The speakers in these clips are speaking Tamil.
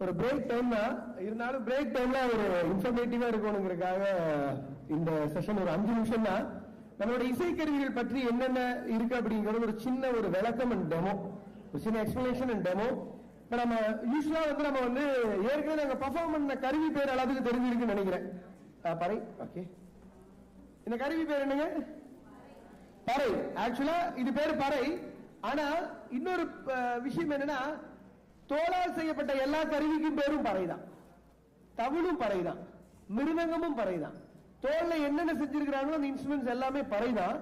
ஒரு பிரேக் டைம் தான் இருந்தாலும் பிரேக் டைம்ல ஒரு இன்ஃபர்மேட்டிவா இருக்கணுங்கிறதுக்காக இந்த செஷன் ஒரு 5 நிமிஷம் தான். நம்மளோட இசைக்கருவிகள் பற்றி என்னென்ன இருக்கு அப்படிங்கிறது ஒரு சின்ன ஒரு விளக்கம் அண்ட் டெமோ, ஒரு சின்ன எக்ஸ்பிளனேஷன் அண்ட் டெமோ. இப்ப நம்ம யூஸ்வலா நம்ம ஏற்கனவே நாங்க பர்ஃபார்ம் பண்ண கருவி பேர் அளவுக்கு தெரிஞ்சிருக்குன்னு நினைக்கிறேன். பறை. ஓகே, இந்த கருவி பேர் என்னங்க? பறை. ஆக்சுவலா இது பேரு பறை. ஆனா இன்னொரு விஷயம் என்னன்னா, தோளால் செய்யப்பட்ட எல்லா கருவிக்கும் பேரும் பறைதான். தவிழும் பறைதான், மிருதங்கமும் பறைதான். தோல்ல என்னென்ன செஞ்சிருக்கிறாங்களோ அந்த இன்ஸ்ட்ருமெண்ட்ஸ் எல்லாமே பறைதான்.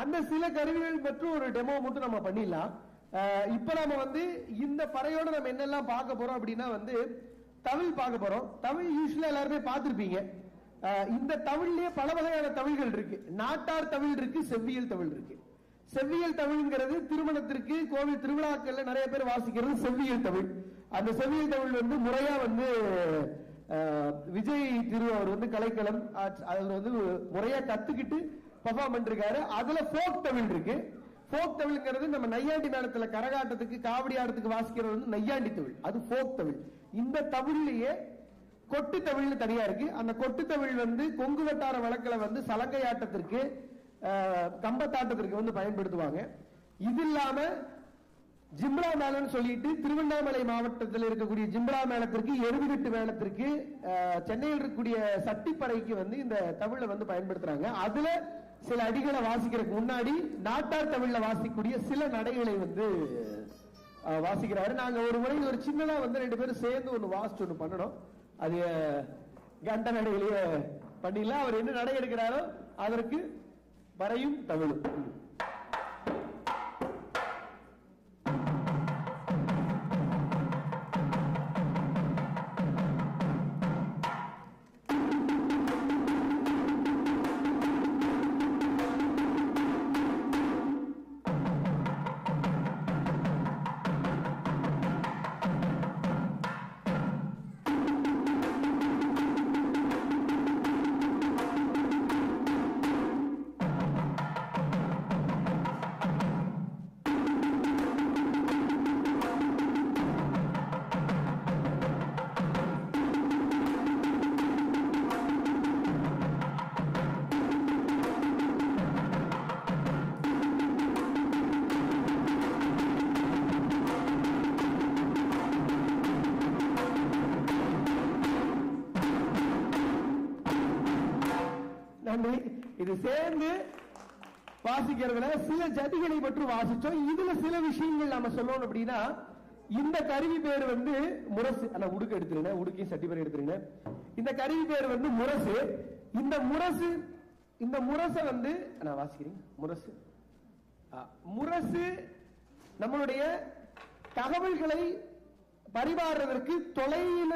அந்த சில கருவிகள் மற்றும் ஒரு டெமோ மட்டும் நம்ம பண்ணிடலாம். இப்ப நம்ம இந்த பறையோட நம்ம என்னெல்லாம் பார்க்க போறோம் அப்படின்னா தவில் பார்க்க போறோம். தவில் யூஸ்வலா எல்லாருமே பார்த்திருப்பீங்க. இந்த தவிழ்லயே பல வகையான தவிழ்கள் இருக்கு. நாட்டார் தவில் இருக்கு, செவ்வியல் தவில் இருக்கு. செவ்வியல் தமிழ்ங்கிறது திருமணத்திற்கு கோவில் திருவிழாக்கள்ல நிறைய பேர் வாசிக்கிறது செவ்வியல் தமிழ். அந்த செவ்வியல் தமிழ் முறையா விஜய் திரு அவர் கலைக்களம் அவர் முறையா கத்துக்கிட்டு பெர்ஃபார்ம் பண்ணிருக்காரு. அதுல போக் தமிழ் இருக்கு. போக் தமிழ்ங்கிறது நம்ம நையாண்டி மேளத்துல கரகாட்டத்துக்கு காவடி ஆட்டத்துக்கு வாசிக்கிறது நையாண்டி தமிழ், அது போக் தமிழ். இந்த தமிழ்லயே கொட்டு தமிழ்னு தனியா இருக்கு. அந்த கொட்டு தமிழ் கொங்கு வட்டார வழக்கில் சலங்கை ஆட்டத்திற்கு கம்பத்தாட்டத்திற்கு பயன்படுத்துவாங்க. இது இல்லாம ஜிம்ரா மேளம் சொல்லிட்டு திருவண்ணாமலை மாவட்டத்தில் இருக்கக்கூடிய ஜிம்ரா மேளத்திற்கு, எருதுகட்டு மேளத்திற்கு, சென்னையில் இருக்கக்கூடிய சட்டிப்பறைக்கு இந்த தமிழை பயன்படுத்துறாங்க. அதுல சில அடிகளை வாசிக்கிறதுக்கு முன்னாடி நாட்டார் தமிழ்ல வாசிக்கக்கூடிய சில நடைகளை வாசிக்கிறாரு. நாங்க ஒரு முறை ஒரு சின்னதா 2 பேரும் சேர்ந்து ஒன்னு வாசிச்சு ஒண்ணு பண்ணணும். அது கண்ட நடையிலேயே பண்ணிடலாம். அவர் என்ன நடை எடுக்கிறாரோ அதற்கு பறையும் தமிழும். இது சேர்ந்து வாசிக்கிறதுல சில ஜதிகளை பற்றி வாசிச்சோம். இதுல சில விஷயங்கள் நாம சொல்லணும் அப்படின்னா, இந்த கருவி பேர் முரசு. உடுக்க எடுத்துருங்க, உடுக்கையும் சட்டிப்பறை எடுத்துருங்க. இந்த கருவி பேர் முரசு. இந்த முரசை நான் வாசிக்கிறேன். முரசு நம்மளுடைய தகவல்களை பரிமாறுவதற்கு தொலைவில்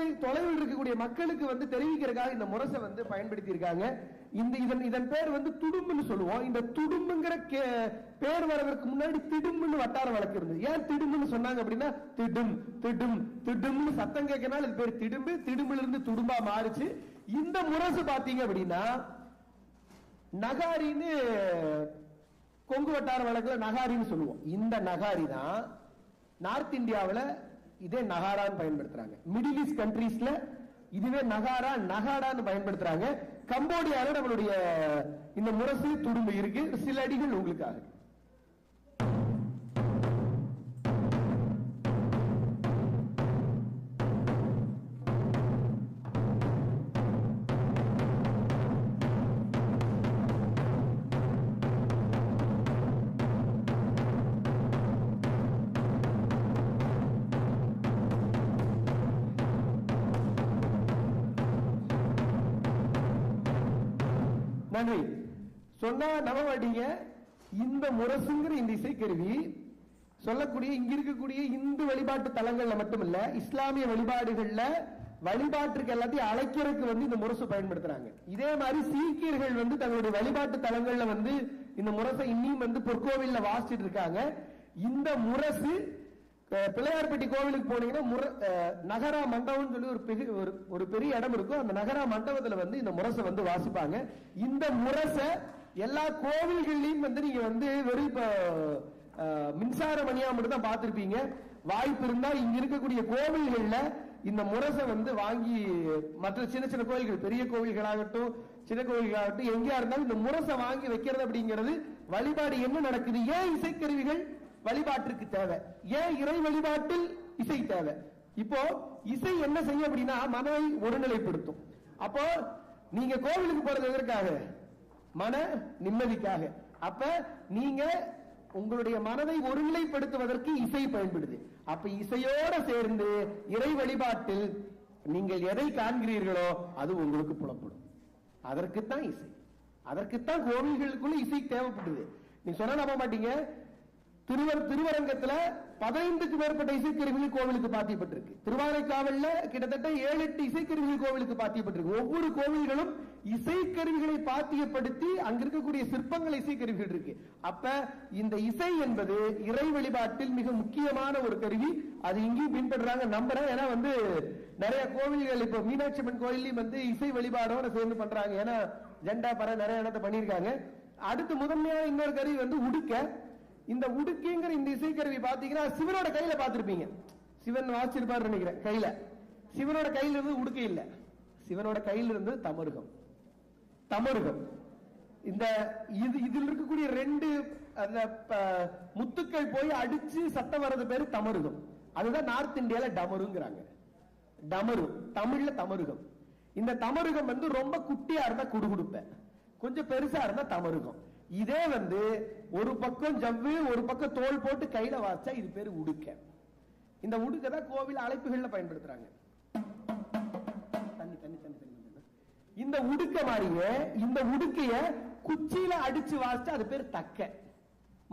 இருக்கக்கூடிய மக்களுக்கு தெரிவிக்கிறதுக்காக இந்த முரசை பயன்படுத்தி இருக்காங்க. இதன் பேர் துடும்புன்னு சொல்லுவோம். இந்த துடும்புங்கிற பேர் வரதற்கு முன்னாடி திடும்புன்னு வட்டார வழக்கு இருந்தது. ஏன் திடும்புன்னு சொன்னாங்க அப்படின்னா, திடும் திடும் திடும்னு சத்தம் கேட்கனால இது பேர் திடும்பு. திடும்புல இருந்து துடும்பா மாறுச்சு. இந்த முரசு பாத்தீங்க அப்படின்னா நகாரின்னு கொங்கு வட்டார வழக்குல நகாரின்னு சொல்லுவோம். இந்த நகாரி தான் நார்த் இந்தியாவில் இதே நகாரான்னு பயன்படுத்துறாங்க. மிடில் ஈஸ்ட் கண்ட்ரீஸ்ல இதுவே நகாடான்னு பயன்படுத்துறாங்க. கம்போடியால நம்மளுடைய இந்த முரசு துடும்பு இருக்கு. சில அடிகள் உங்களுக்காக. நன்றி. சொன்னா நம்ப மாட்டீங்க, இந்த முரசுங்கிற இந்த இசைக்கருவி சொல்லக்கூடிய இங்க இருக்கக்கூடிய இந்து வழிபாட்டு தலங்கள்ல மட்டுமல்ல, இஸ்லாமிய வழிபாடுகள்ல வழிபாட்டுக்கு எல்லாத்தையும் அழைக்கிறதுக்கு இந்த முரசு பயன்படுத்துறாங்க. இதே மாதிரி சீக்கியர்கள் தங்களுடைய வழிபாட்டு தலங்கள்ல இந்த முரசை இன்னும் பொற்கோவில்ல வாசிச்சுட்டு இருக்காங்க. இந்த முரசு பிள்ளையார்பட்டி கோவிலுக்கு போனீங்கன்னா நகரா மண்டபம் சொல்லி ஒரு பெரிய இடம் இருக்கும். அந்த நகரா மண்டபத்துல இந்த முரசை வாசிப்பாங்க. இந்த முரசை எல்லா கோவில்கள்லயும் நீங்க வெறும் மின்சார மணியா மட்டும் தான் பார்த்திருப்பீங்க. வாய்ப்பு இருந்தா இங்க இருக்கக்கூடிய கோவில்கள்ல இந்த முரசை வந்து வாங்கி மற்ற சின்ன சின்ன கோயில்கள், பெரிய கோவில்களாகட்டும் சின்ன கோவில்களாகட்டும் எங்கேயா இருந்தாலும் இந்த முரசை வாங்கி வைக்கிறது அப்படிங்கிறது வழிபாடு என்ன நடக்குது? ஏன் இசைக்கருவிகள் வழிபாட்டிற்கு தேவை? ஏன் இறை வழிபாட்டில் இசை தேவை? இப்போ இசை என்ன செய்யும் அப்படின்னா மனதை ஒருநிலைப்படுத்தும். அப்போ நீங்க கோவிலுக்கு போறது எதற்காக? மன நிம்மதிக்காக. அப்ப நீங்க உங்களுடைய மனதை ஒருநிலைப்படுத்துவதற்கு இசை பயன்படுது. அப்ப இசையோட சேர்ந்து இறை வழிபாட்டில் நீங்கள் எதை காண்கிறீர்களோ அது உங்களுக்கு புலப்படும். அதற்குத்தான் இசை, அதற்குத்தான் கோவில்களுக்குள்ள இசை தேவைப்படுது. நீங்க சொன்னா நம்ப மாட்டீங்க, திருவரங்கத்துல 15க்கு மேற்பட்ட இசைக்கருவிகள் கோவிலுக்கு பாத்தியப்பட்டிருக்கு. திருவானைக்காவல்ல கிட்டத்தட்ட 7-8 இசைக்கருவிகள் கோவிலுக்கு பாத்தியப்பட்டிருக்கு. ஒவ்வொரு கோவில்களும் இசைக்கருவிகளை பாத்தியப்படுத்தி அங்க இருக்கக்கூடிய சிற்பங்கள் இசைக்கருவிகள் இருக்கு. அப்ப இந்த இசை என்பது இறை வழிபாட்டில் மிக முக்கியமான ஒரு கருவி. அது இங்கேயும் பின்பற்றுறாங்க நம்புறேன். ஏன்னா வந்து நிறைய கோவில்கள் இப்ப மீனாட்சி அம்மன் கோயிலையும் வந்து இசை வழிபாடோட சேர்ந்து பண்றாங்க. ஏன்னா ஜெண்டா பற நிறைய இடத்தை பண்ணிருக்காங்க. அடுத்து முதன்மையான இன்னொரு கருவி வந்து உடுக்க. இந்த உடுக்கைங்கிற இந்த இசைக்கருவி பாத்தீங்கன்னா சிவனோட கையில பாத்திருப்பீங்க. சிவன் வாசிச்சிருப்பாரு நினைக்கிறேன் கையில. சிவனோட கையில இருந்து உடுக்கை இல்ல, சிவனோட கையில இருந்து தமருகம். தமருகம் இந்த இதில் இருக்கக்கூடிய 2 அந்த முத்துக்கள் போய் அடிச்சு சத்தம் வர்றது பேரு தமருகம். அதுதான் நார்த் இந்தியால டமருங்கிறாங்க. டமரு தமிழ்ல தமருகம். இந்த தமருகம் வந்து ரொம்ப குட்டியா இருந்தா குடுகுடுப்ப, கொஞ்சம் பெருசா இருந்தா தமருகம். இதே வந்து ஒரு பக்கம் ஜவ்வு ஒரு பக்கம் தோல் போட்டு கையில வாச்சா இது பேரு உடுக்க. இந்த உடுக்க தான் கோவில் அழைப்புகள்ல பயன்படுத்துறாங்க. தண்ணி தண்ணி தண்ணி தண்ணி. இந்த உடுக்க மாதிரியே இந்த உடுக்கைய குச்சியில அடிச்சு வாசிச்சா அது பேரு தக்க.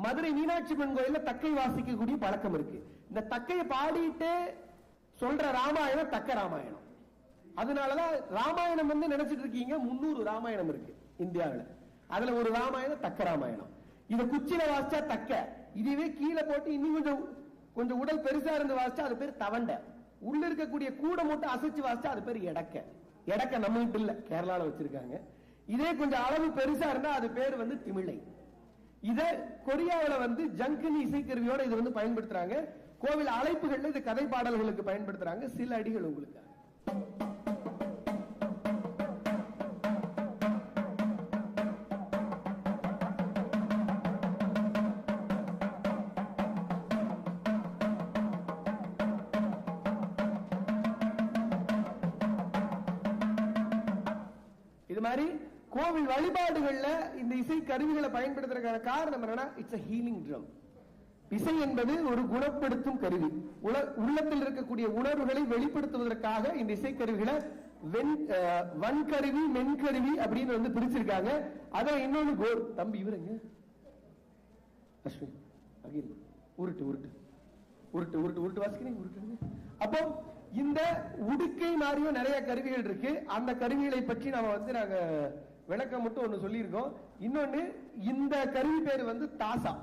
மதுரை மீனாட்சி அம்மன் கோயில்ல தக்கை வாசிக்கக்கூடிய பழக்கம் இருக்கு. இந்த தக்கையை பாடிட்டு சொல்ற ராமாயணம் தக்க ராமாயணம். அதனாலதான் ராமாயணம் வந்து நினைச்சிட்டு இருக்கீங்க 300 ராமாயணம் இருக்கு இந்தியாவில். அதுல ஒரு ராமாயணம் தக்க ராமாயணம். இத குச்சியில வாசிச்சா தக்க, இதுவே கீழே போட்டு இன்னும் கொஞ்சம் உடல் பெருசா இருந்து வாசிச்சா அது பேர் தவண்ட. உள்ள இருக்கக்கூடிய கூட மட்டும் அசைச்சு வாசிச்சா அது பேர் எடக்க. எடக்க நம்ம வீட்டு இல்ல, கேரளால வச்சிருக்காங்க. இதே கொஞ்சம் அளவு பெருசா இருந்தா அது பேர் வந்து திமிழை. இத கொரியாவில வந்து ஜங்கனி இசைக்கருவியோட இது வந்து பயன்படுத்துறாங்க. கோவில் அழைப்புகள்ல இது கதை பாடல்களுக்கு பயன்படுத்துறாங்க. சில அடிகள் உங்களுக்கு. இது மாதிரி கோவில் வழிபாடுகள்ல இந்த இசை கருவிகளை பயன்படுத்துறதுக்கான காரணம் என்னன்னா இட்ஸ் a healing drum. இசை என்பது ஒரு குணப்படுத்தும் கருவி. உள்ளத்தில் இருக்கக்கூடிய உணர்வுகளை வெளிப்படுத்துவதற்காக இந்த இசை கருவிகளை வன்கருவி மென்கருவி அப்படின்னு வந்து பிரிச்சிருக்காங்க. அத இன்னொன்னு தம்பி இவருங்க அஸ்வின் உருட்டு உருட்டு உருட்டு உருட்டு உருட்டு வாசிக்கிறீங்க உருட்டு. அப்போ இந்த உடுக்கை மாதிரியும் நிறைய கருவிகள் இருக்கு. அந்த கருவிகளை பற்றி நாம வந்து நாங்க விளக்கம் மட்டும் ஒண்ணு சொல்லியிருக்கோம். இன்னொன்னு இந்த கருவி பேரு வந்து தாசா.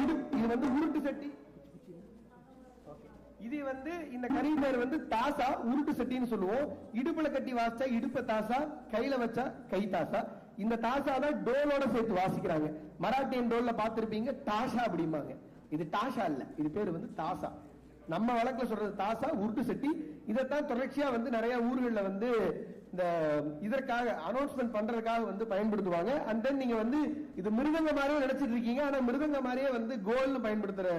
இது வந்து உருட்டு சட்டி. இது வந்து இந்த கருவி பேர் வந்து தாசா, உருட்டு சட்டின்னு சொல்லுவோம். இடுப்புல கட்டி வாசிச்சா இடுப்ப தாசா, கையில வச்சா கை தாசா. இந்த தாசா தான் டோலோட சேர்த்து வாசிக்கிறாங்க. மராட்டியன் டோல்ல பாத்திருப்பீங்க தாஷா அப்படிம்பாங்க. இது தாஷா இல்ல, இது பேரு வந்து தாசா. நம்ம வழக்குல சொல்றது தாசா, உருட்டு சட்டி. இதைத்தான் தொடர்ச்சியா வந்து நிறைய ஊர்கள்ல வந்து இந்த இதற்காக அனௌன்ஸ்மெண்ட் பண்றதுக்காக வந்து பயன்படுத்துவாங்க. அண்ட் தென் நீங்க வந்து இது மிருதங்க மாதிரியே நினைச்சிட்டு இருக்கீங்க. ஆனா மிருதங்க மாதிரியே வந்து கோல்னு பயன்படுத்துற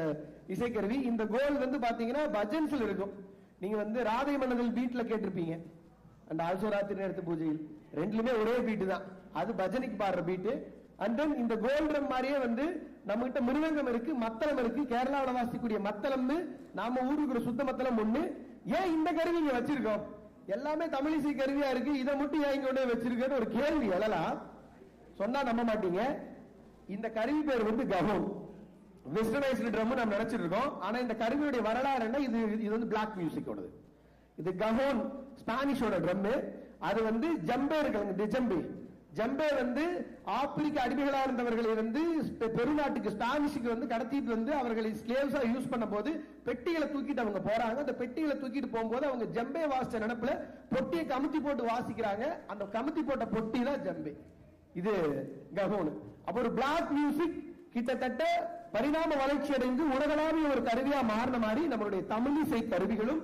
இசைக்கருவி. இந்த கோல் வந்து பாத்தீங்கன்னா பஜன்ஸ்ல இருக்கும். நீங்க வந்து ராதை மன்னர்கள் பீட்ல கேட்டிருப்பீங்க. அண்ட் ஆல்சோ ராத்திரி நேரத்து பூஜையில் ரெண்டுலுமே ஒரே பீட்டு தான். அது பஜனைக்கு பாடுற பீட்டு. அண்ட் தென் இந்த கோல் ட்ரம் மாதிரியே வந்து நம்ம கிட்ட மிருதங்கம் இருக்கு, மத்தளம் இருக்கு. கேரளாவில வாசிக்கக்கூடிய மத்தளம்னு நாம ஊருக்கு சுத்த மத்தளம் ஒண்ணு. ஏன் இந்த கருவி இங்க வச்சிருக்கோம்? எல்லாமே தமிழிசை கருவியா இருக்கு, இதை மட்டும் ஏன் இங்க ஒண்ணு வச்சிருக்கேன்னு ஒரு கேள்வி எழலாம். சொன்னா நம்ப மாட்டீங்க. இந்த கருவி பேர் வந்து கஹோன். வெஸ்டர்னைஸ்டு ட்ரம் நம்ம நினைச்சிட்டு இருக்கோம். ஆனா இந்த கருவியுடைய வரலாறு என்ன? இது வந்து பிளாக் மியூசிக்கோடது. இது கஹோன் ஸ்பானிஷோட ட்ரம். அது வந்து ஜம்பே இருக்கு, ஜம்பே. ஜம்பே வந்து ஆப்பிரிக்க அடிமைகளா இருந்தவர்களை வந்து பெருநாட்டுக்கு ஸ்பானிஷுக்கு வந்து கடத்திட்டு வந்து அவர்களை ஸ்லேவ்ஸா யூஸ் பண்ண போது பெட்டிகளை தூக்கிட்டு அவங்க போறாங்க. அந்த பெட்டிகளை தூக்கிட்டு போகும்போது அவங்க ஜம்பே வாசிச்ச நினைப்புல பொட்டியை கமுத்தி போட்டு வாசிக்கிறாங்க. அந்த கமுத்தி போட்ட பொட்டி தான் ஜம்பே. இது கஹோன். அப்ப ஒரு பிளாக் மியூசிக் கிட்டத்தட்ட பரிணாம வளர்ச்சி அடைந்து உலகளாவிய ஒரு கருவியா மாறின மாதிரி நம்மளுடைய தமிழிசை கருவிகளும்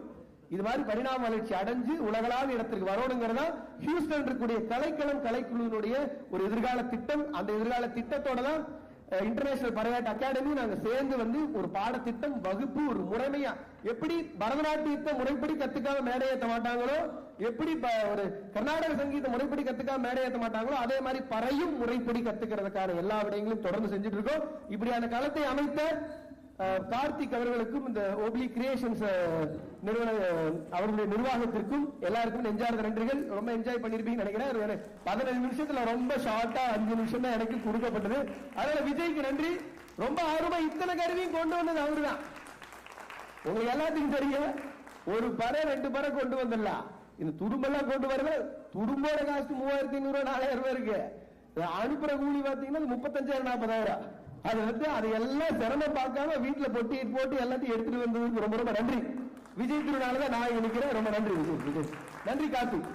இது மாதிரி பரிணாம வளர்ச்சி அடைஞ்சு உலகளாவிய இடத்திற்கு வரணுங்கிறதா ஹியூஸ்டன் இருக்கக்கூடிய கலைக்களம் கலைக்குழுவினுடைய ஒரு எதிர்கால திட்டம். அந்த எதிர்கால திட்டத்தோட தான் இன்டர்நேஷனல் பரதநாட்டிய அகாடமி நாங்க சேர்ந்து வந்து ஒரு பாடத்திட்டம் வகுப்பு ஒரு முறைமையா எப்படி பரதநாட்டியத்தை முறைப்படி கத்துக்காம மேடை ஏற்ற மாட்டாங்களோ, எப்படி ஒரு கர்நாடக சங்கீத முறைப்படி கத்துக்காம மேடை ஏற்ற மாட்டாங்களோ, அதே மாதிரி பறையும் முறைப்படி கத்துக்கிறதுக்கான எல்லா விடயங்களும் தொடர்ந்து செஞ்சுட்டு இருக்கோம். இப்படியான களத்தை அமைத்த கார்த்திக் அவர்களுக்கும் இந்த ஓப்லி கிரியேஷன்ஸ் நிறுவன அவர்களுடைய நிர்வாகத்திற்கும் எல்லாருக்கும் நெஞ்சார்ந்த நன்றிகள். ரொம்ப என்ஜாய் பண்ணிருப்பீங்கன்னு நினைக்கிறேன். 15 நிமிஷத்துல ரொம்ப ஷார்ட்டா 5 நிமிஷம் தான் எனக்கு கொடுக்கப்பட்டது. அதனால விஜய்க்கு நன்றி. ரொம்ப ஆர்வமா இத்தனை கருவியும் கொண்டு வந்தது அவருதான். உங்களுக்கு எல்லாத்துக்கும் தெரியும், ஒரு பறை 2 பறை கொண்டு வந்துடலாம். இந்த துடும்பெல்லாம் கொண்டு வரல. துடும்போட காசு 3500 4000 இருக்கு. அனுப்புற கூலி பாத்தீங்கன்னா 35,000 40,000. அது வந்து அது எல்லாம் சிரமம் பார்க்காம வீட்டுல போட்டு எல்லாத்தையும் எடுத்துட்டு வந்ததுக்கு ரொம்ப ரொம்ப நன்றி. விஜய் திருநாள் தான் நான் நினைக்கிறேன். ரொம்ப நன்றி விஜய். நன்றி கார்த்திக்.